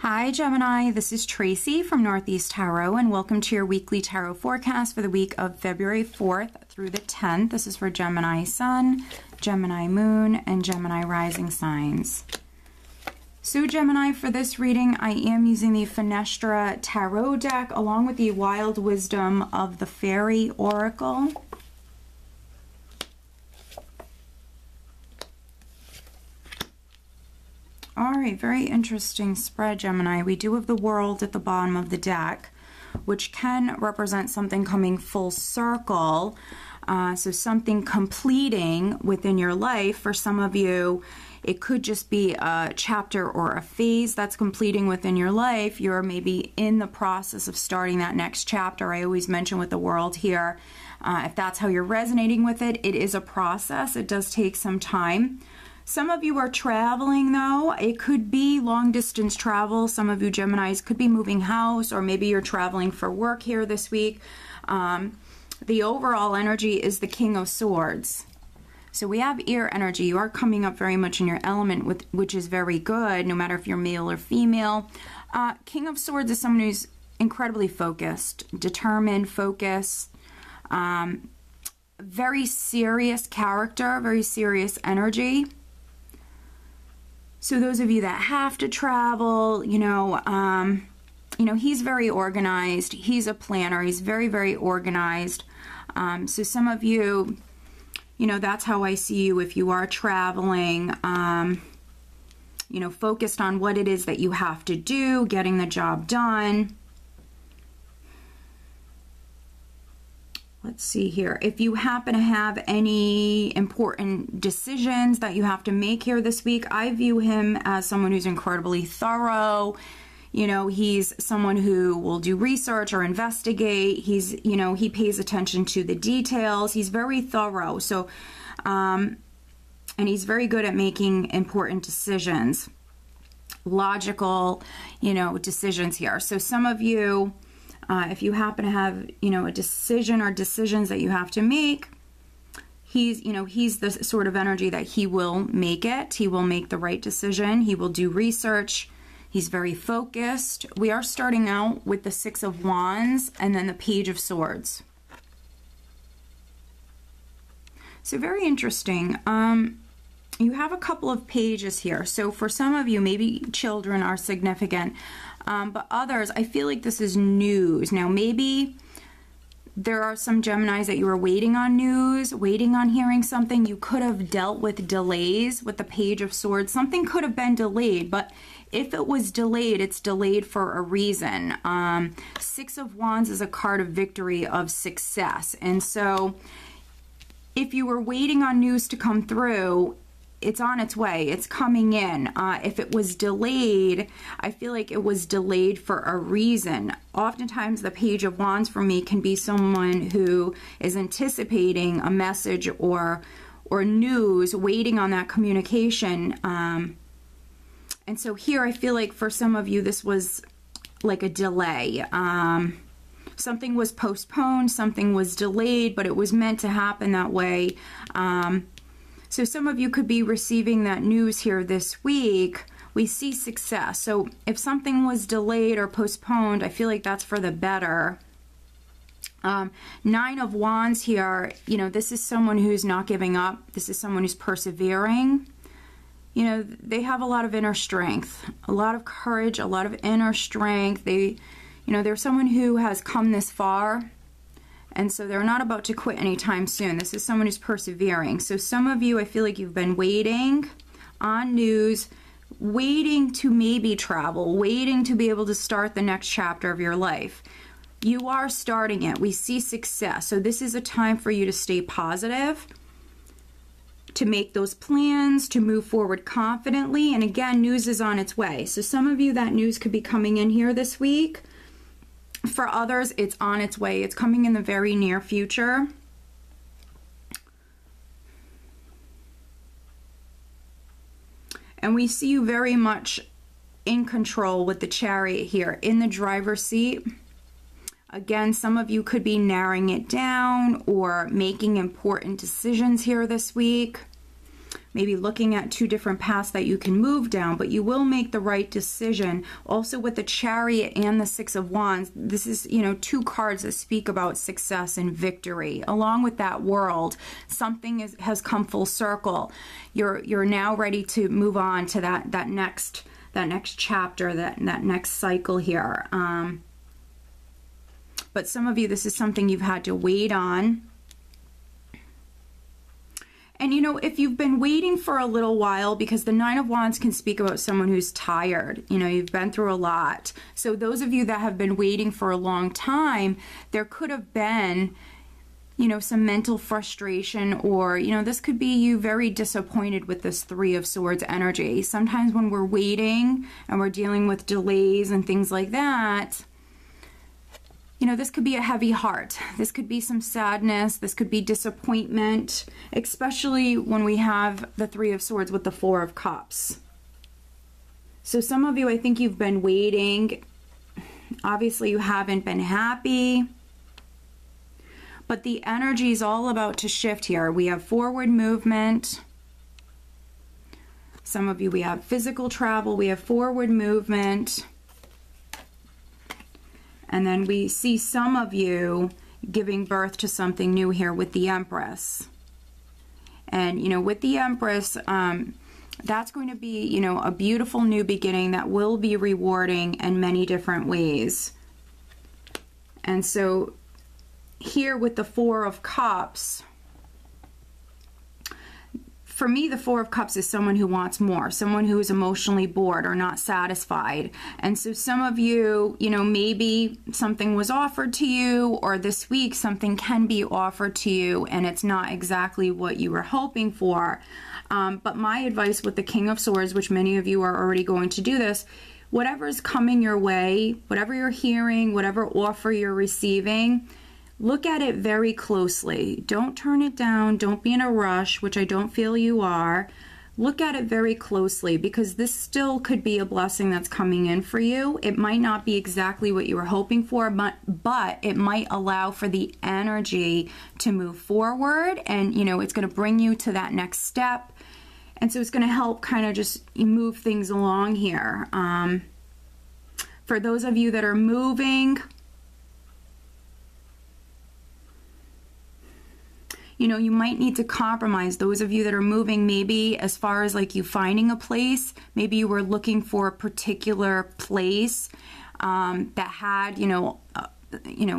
Hi Gemini, this is Tracy from Northeast Tarot and welcome to your weekly tarot forecast for the week of February 4th through the 10th. This is for Gemini Sun, Gemini Moon, and Gemini Rising signs. So Gemini, for this reading I am using the Fenestra Tarot deck along with the Wild Wisdom of the Fairy Oracle. Alright, very interesting spread, Gemini. We do have the World at the bottom of the deck, which can represent something coming full circle. So something completing within your life. For some of you, it could just be a chapter or a phase that's completing within your life. You're maybe in the process of starting that next chapter. I always mention with the World here, if that's how you're resonating with it, it is a process. It does take some time. Some of you are traveling though. It could be long distance travel. Some of you Geminis could be moving house, or maybe you're traveling for work here this week. The overall energy is the King of Swords. So we have air energy. You are coming up very much in your element, which is very good, no matter if you're male or female. King of Swords is someone who's incredibly focused, determined, focused, very serious character, very serious energy. So those of you that have to travel, he's very organized. He's a planner. He's very, very organized. So some of you, that's how I see you if you are traveling, focused on what it is that you have to do, getting the job done. Let's see here. If you happen to have any important decisions that you have to make here this week, I view him as someone who's incredibly thorough. He's someone who will do research or investigate. He pays attention to the details. He's very thorough. So, and he's very good at making important decisions, logical, decisions here. So some of you, if you happen to have, a decision or decisions that you have to make, he's the sort of energy that he will make it. He will make the right decision. He will do research. He's very focused. We are starting out with the Six of Wands and then the Page of Swords. So very interesting. You have a couple of pages here. So for some of you, maybe children are significant. But others, I feel like this is news. Now, maybe there are some Geminis that you were waiting on news, waiting on hearing something. You could have dealt with delays with the Page of Swords. Something could have been delayed, but if it was delayed, it's delayed for a reason. Six of Wands is a card of victory, of success. And so if you were waiting on news to come through, it's on its way. It's coming in. If it was delayed, I feel like it was delayed for a reason. Oftentimes, the Page of Wands for me can be someone who is anticipating a message or news, waiting on that communication. And so here, I feel like for some of you, this was like a delay. Something was postponed, something was delayed, but it was meant to happen that way. So some of you could be receiving that news here this week. We see success. So if something was delayed or postponed, I feel like that's for the better. Nine of Wands here, this is someone who's not giving up. This is someone who's persevering. They have a lot of inner strength, a lot of courage, a lot of inner strength. They're someone who has come this far. And so they're not about to quit anytime soon. This is someone who's persevering. So some of you, I feel like you've been waiting on news, waiting to maybe travel, waiting to be able to start the next chapter of your life. You are starting it. We see success. So this is a time for you to stay positive, to make those plans, to move forward confidently. And again, news is on its way. So some of you, that news could be coming in here this week. For others, it's on its way. It's coming in the very near future. And we see you very much in control with the Chariot here, in the driver's seat. Again, some of you could be narrowing it down or making important decisions here this week. maybe looking at two different paths that you can move down, but you will make the right decision. Also with the Chariot and the Six of Wands, this is, you know, two cards that speak about success and victory. Along with that World, something has come full circle. You're now ready to move on to that next chapter, that next cycle here. But some of you, this is something you've had to wait on. And, you know, if you've been waiting for a little while, because the Nine of Wands can speak about someone who's tired, you know, you've been through a lot. So those of you that have been waiting for a long time, there could have been, you know, some mental frustration, or, you know, this could be you very disappointed with this Three of Swords energy. Sometimes when we're waiting and we're dealing with delays and things like that, you know, this could be a heavy heart. This could be some sadness. This could be disappointment, especially when we have the Three of Swords with the Four of Cups. So some of you, I think you've been waiting. Obviously, you haven't been happy. But the energy is all about to shift here. We have forward movement. Some of you, we have physical travel. We have forward movement. And then we see some of you giving birth to something new here with the Empress. And, you know, with the Empress, that's going to be, you know, a beautiful new beginning that will be rewarding in many different ways. And so here with the Four of Cups, for me, the Four of Cups is someone who wants more, someone who is emotionally bored or not satisfied. And so some of you, you know, maybe something was offered to you, or this week something can be offered to you and it's not exactly what you were hoping for. But my advice with the King of Swords, which many of you are already going to do this, whatever is coming your way, whatever you're hearing, whatever offer you're receiving, look at it very closely. Don't turn it down. Don't be in a rush, which I don't feel you are. Look at it very closely, because this still could be a blessing that's coming in for you. It might not be exactly what you were hoping for, but it might allow for the energy to move forward, and, you know, it's going to bring you to that next step. And so it's going to help kind of just move things along here. For those of you that are moving, you know, you might need to compromise. Those of you that are moving, maybe as far as like you finding a place, maybe you were looking for a particular place that had, you know,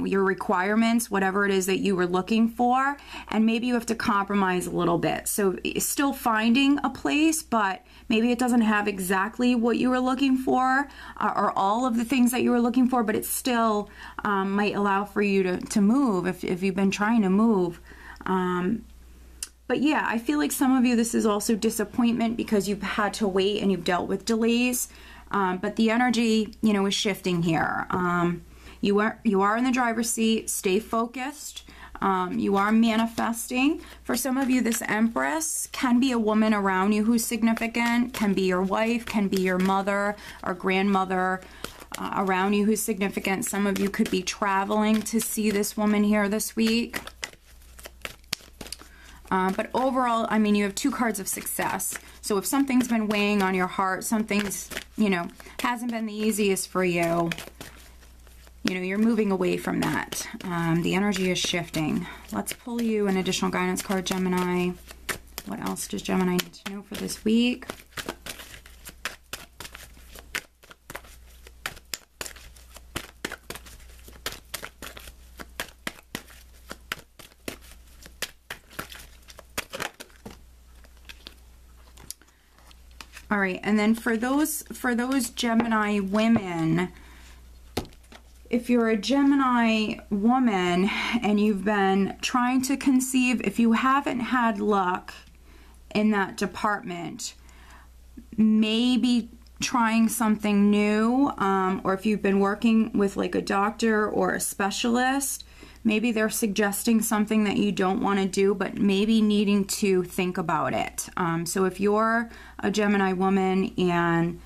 your requirements, whatever it is that you were looking for, and maybe you have to compromise a little bit. So still finding a place, but maybe it doesn't have exactly what you were looking for, or all of the things that you were looking for, but it still might allow for you to move if you've been trying to move. But yeah, I feel like some of you, this is also disappointment because you've had to wait and you've dealt with delays. But the energy, you know, is shifting here. You are in the driver's seat. Stay focused. You are manifesting. For some of you, this Empress can be a woman around you who's significant, can be your wife, can be your mother or grandmother around you who's significant. Some of you could be traveling to see this woman here this week. But overall, I mean, you have two cards of success. So if something's been weighing on your heart, something's, you know, hasn't been the easiest for you, you know, you're moving away from that. The energy is shifting. Let's pull you an additional guidance card, Gemini. What else does Gemini need to know for this week? All right, and then for those Gemini women, if you're a Gemini woman and you've been trying to conceive, if you haven't had luck in that department, maybe trying something new, or if you've been working with like a doctor or a specialist, maybe they're suggesting something that you don't want to do, but maybe needing to think about it. So if you're a Gemini woman and,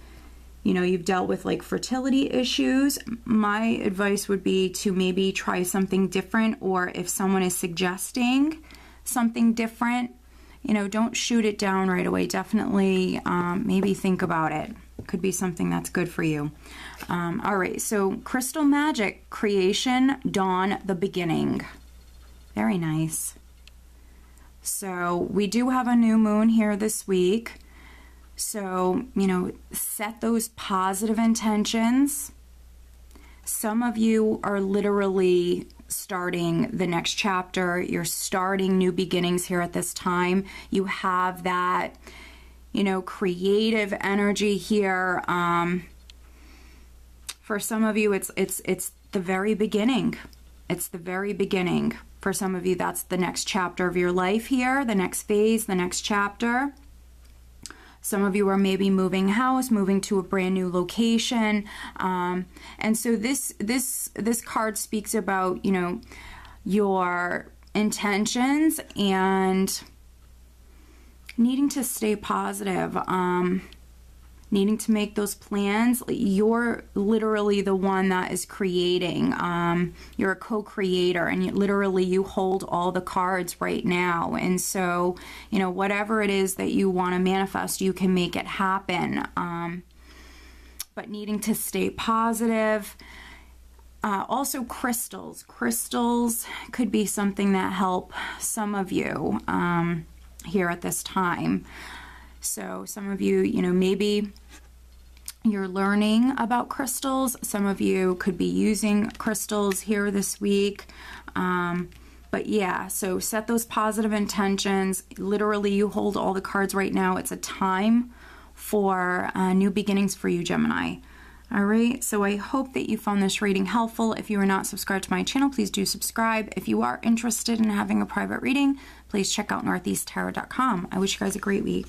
you know, you've dealt with like fertility issues, my advice would be to maybe try something different, or if someone is suggesting something different, you know, don't shoot it down right away. Definitely maybe think about it. Could be something that's good for you. All right, so crystal magic, creation, dawn, the beginning. Very nice. So we do have a new moon here this week. So, you know, set those positive intentions. Some of you are literally starting the next chapter. You're starting new beginnings here at this time. You have that, you know, creative energy here. For some of you, it's the very beginning. It's the very beginning. For some of you, that's the next chapter of your life here, the next phase, the next chapter. Some of you are maybe moving house, moving to a brand new location. And so this card speaks about, you know, your intentions and needing to stay positive, needing to make those plans. You're literally the one that is creating. You're a co-creator, and you hold all the cards right now. And so, you know, whatever it is that you want to manifest, you can make it happen. But needing to stay positive. Also crystals. Crystals could be something that help some of you here at this time. So some of you, you know, maybe you're learning about crystals. Some of you could be using crystals here this week. But yeah, so set those positive intentions. Literally, you hold all the cards right now. It's a time for new beginnings for you, Gemini. All right, so I hope that you found this reading helpful. If you are not subscribed to my channel, please do subscribe. If you are interested in having a private reading, please check out northeasttarot.com. I wish you guys a great week.